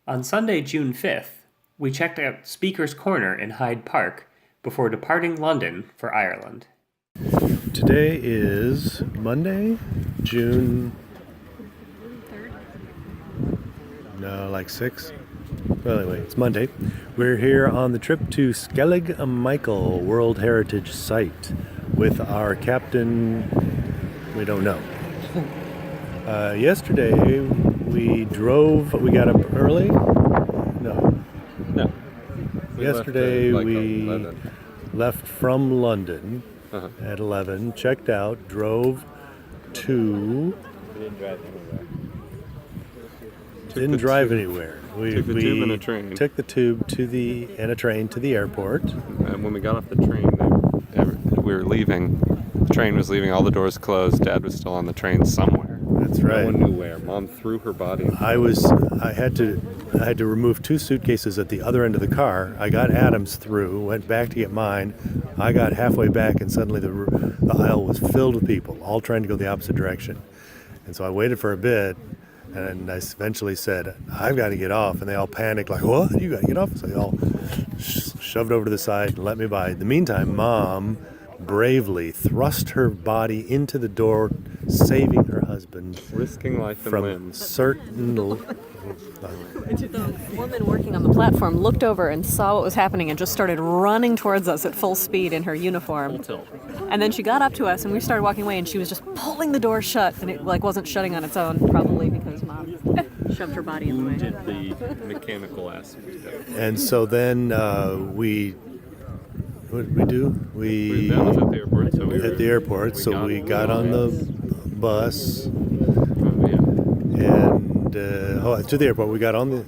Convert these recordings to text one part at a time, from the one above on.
On Sunday, June 5th, we checked out Speaker's Corner in Hyde Park before departing London for Ireland. Today is Monday, June 3rd? No, like 6. Well, anyway, it's Monday. We're here on the trip to Skellig Michael World Heritage Site with our captain. We don't know. Yesterday we got up early. No. Yesterday we left from London at 11, checked out, drove to... Didn't drive anywhere. We took the tube and a train. Took the tube and a train to the airport. And when we got off the train, we were leaving. The train was leaving, all the doors closed. Dad was still on the train somewhere. That's right. No one knew where. Mom threw her body. I had to remove 2 suitcases at the other end of the car. I got Adam's through, went back to get mine. I got halfway back and suddenly the aisle was filled with people, all trying to go the opposite direction. And so I waited for a bit, and I eventually said, I've got to get off. And they all panicked, like, what? You got to get off? So they all shoved over to the side and let me by. In the meantime, Mom bravely thrust her body into the door, saving her husband, risking life and from limbs. certain... The woman working on the platform looked over and saw what was happening and just started running towards us at full speed in her uniform. And then she got up to us and we started walking away and she was just pulling the door shut and it wasn't shutting on its own, probably because Mom shoved her body in the way. Did the mechanical aspect of it. And so then what did we do? That was at the airport. So we got on the bus yeah. and to the airport. We got on the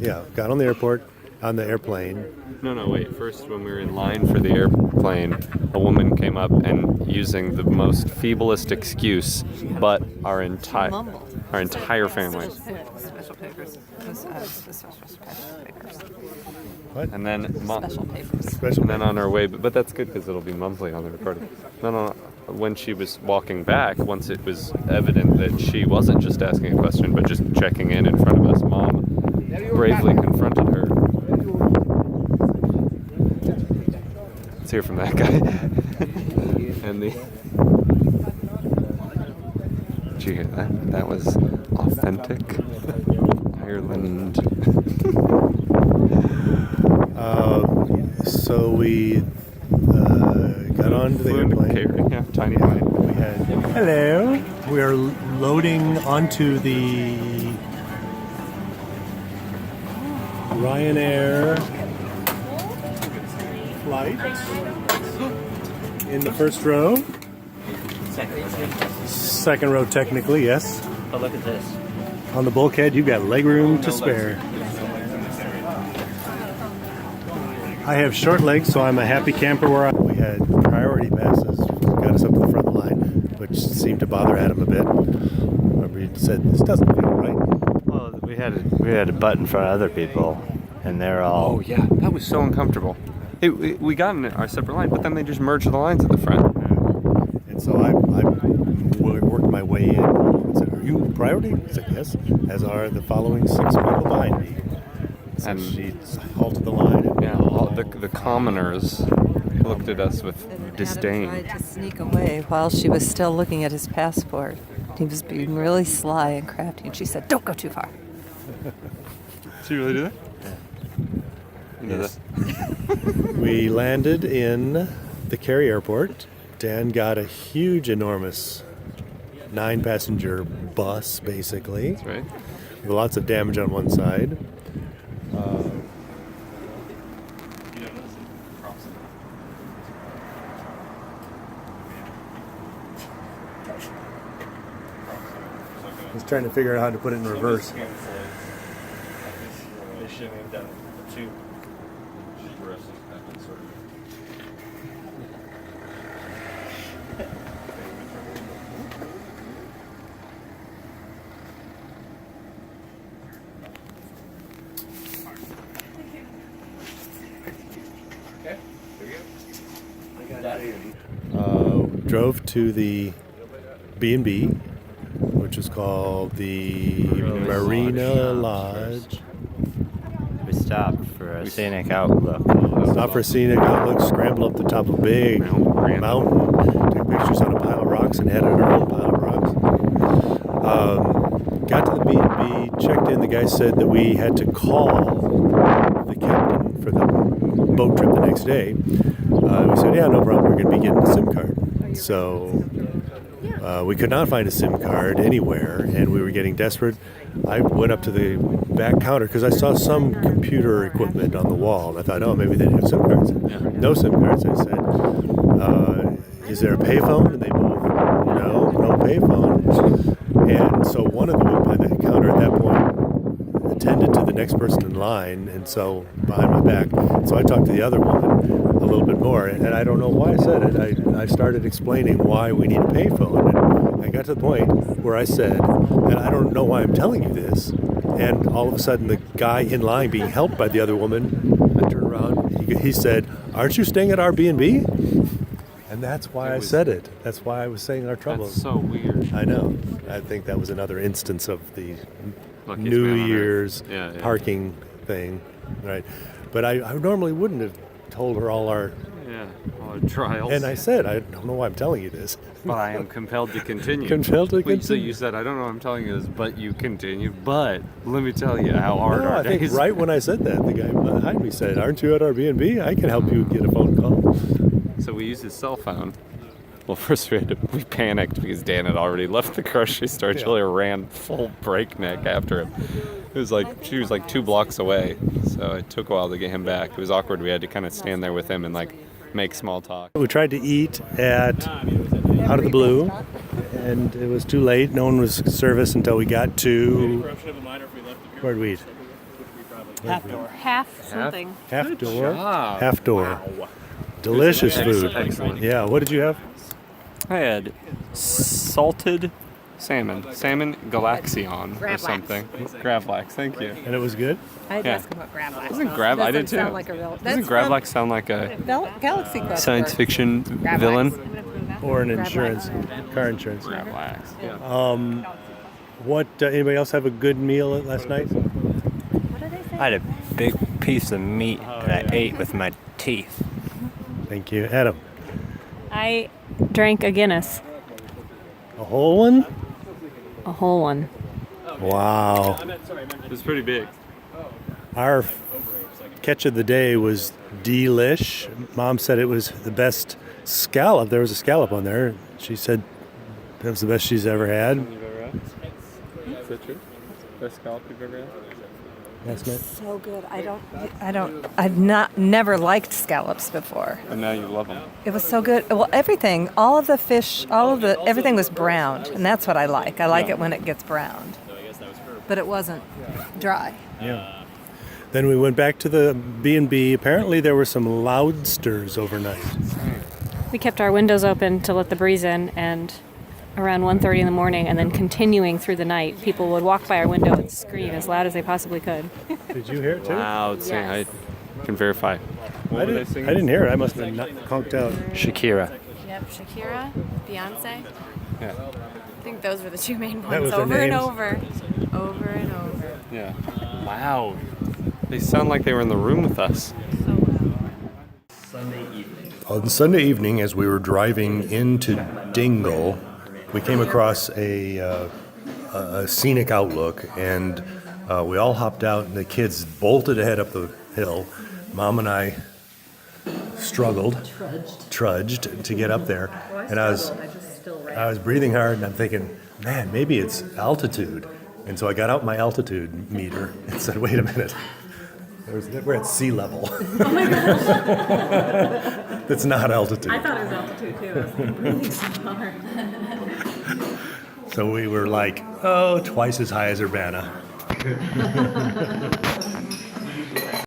airplane. No, wait. First, when we were in line for the airplane, a woman came up and, using the most feeblest excuse, but our entire family. Special papers. What? And then Special papers. Special. And then on our way, but that's good because it'll be monthly on the recording. No. When she was walking back, once it was evident that she wasn't just asking a question, but just checking in front of us, Mom bravely confronted her. Let's hear from that guy. And did you hear that? That was authentic Ireland. So we got onto the airplane. Yeah, tiny plane. Hello. We are loading onto the Ryanair flight in the first row. Second row, technically, yes. But look at this. On the bulkhead, you've got leg room to spare. I have short legs, so I'm a happy camper where we had priority passes, got us up to the front of the line, which seemed to bother Adam a bit. Remember, he said, this doesn't feel right. Well, we had a butt in front of other people, and they're all... Oh yeah, that was so uncomfortable. We got in our separate line, but then they just merged the lines at the front. And so I worked my way in and said, are you priority? I said, yes, as are the following 6 people behind me. So And she halted the line. yeah, all the commoners looked at us with disdain. Adam tried to sneak away while she was still looking at his passport. He was being really sly and crafty, and she said, don't go too far. Did you really do that? You know Yes. We landed in the Kerry airport. Dan got a huge, enormous 9-passenger bus, basically, That's right. with lots of damage on one side. I was trying to figure out how to put it in reverse. Drove to the B&B, which is called the Marina Lodge. stopped for a scenic outlook. Stopped for a scenic outlook, scrambled up the top of a big mountain, took pictures on a pile of rocks, and headed our own pile of rocks. Got to the B&B, checked in. The guy said that we had to call the captain for the boat trip the next day. We said, yeah, no problem. We're going to be getting a SIM card. So we could not find a SIM card anywhere, and we were getting desperate. I went up to the back counter because I saw some computer equipment on the wall. I thought, oh, maybe they have SIM cards. No SIM cards, I said. Is there a payphone? And they both, no payphone. And so one of them by the counter at that point attended to the next person in line, and so behind my back. So I talked to the other woman a little bit more, and I don't know why I said it. I started explaining why we need a payphone, and I got to the point where I said, and I don't know why I'm telling you this, and all of a sudden the guy in line being helped by the other woman, I turned around, he said, "Aren't you staying at our B&B?" And that's why I said it. That's why I was saying our troubles. That's so weird. I know. I think that was another instance of the New Year's parking thing, right? But I normally wouldn't have told her all our trials. And I said, I don't know why I'm telling you this. But I am compelled to continue. Compelled to continue. So you said, I don't know why I'm telling you this, but you continue. But let me tell you how hard our I think days. right when I said that, the guy behind me said, "Aren't you at our B&B? I can help you get a phone call." So we used his cell phone. Well, first we panicked because Dan had already left the grocery store. Julia ran full breakneck after him. She was like 2 blocks away, so it took a while to get him back. It was awkward. We had to kind of stand there with him and make small talk. We tried to eat at Out of the Blue, and it was too late. No one was serviced until we got to. Where'd we eat? Half something. Half door. Wow. Delicious food. Excellent. Yeah. What did you have? I had salted salmon Galaxion or something. Gravlax, thank you. And it was good? I had to ask him what Gravlax Doesn't I did too. sound like a real... Doesn't Gravlax sound like a Galaxy Quest science fiction villain? Or an insurance, car insurance. Gravlax, yeah. What? Anybody else have a good meal last night? I had a big piece of meat that I ate with my teeth. Thank you. Adam? I drank a Guinness. A whole one? A whole one. Wow. It was pretty big. Our catch of the day was delish. Mom said it was the best scallop. There was a scallop on there. She said that was the best she's ever had. Is that true? Best scallop you've ever had? That's it. So good. I've never liked scallops before. And now you love them. It was so good. Well, everything, all of the fish, everything was browned, and that's what I like. I like it when it gets browned. But it wasn't dry. Yeah. Then we went back to the B&B. Apparently there were some loudsters overnight. We kept our windows open to let the breeze in, and around 1:30 in the morning, and then continuing through the night, people would walk by our window and scream as loud as they possibly could. Did you hear it too? Loud singing. I can verify. I didn't hear it. I must have been conked out. Shakira. Yep, Shakira, Beyonce. Yeah. I think those were the 2 main That was ones. their Over and names? over. Over and over. Yeah. Loud. They sound like they were in the room with us. On Sunday evening, as we were driving into Dingle, we came across a scenic outlook, and we all hopped out, and the kids bolted ahead up the hill. Mom and I trudged to get up there, and I was breathing hard, and I'm thinking, man, maybe it's altitude. And so I got out my altitude meter and said, wait a minute. We're at sea level. Oh my gosh. That's not altitude. I thought it was altitude too. I was like, really smart. So we were like, twice as high as Urbana.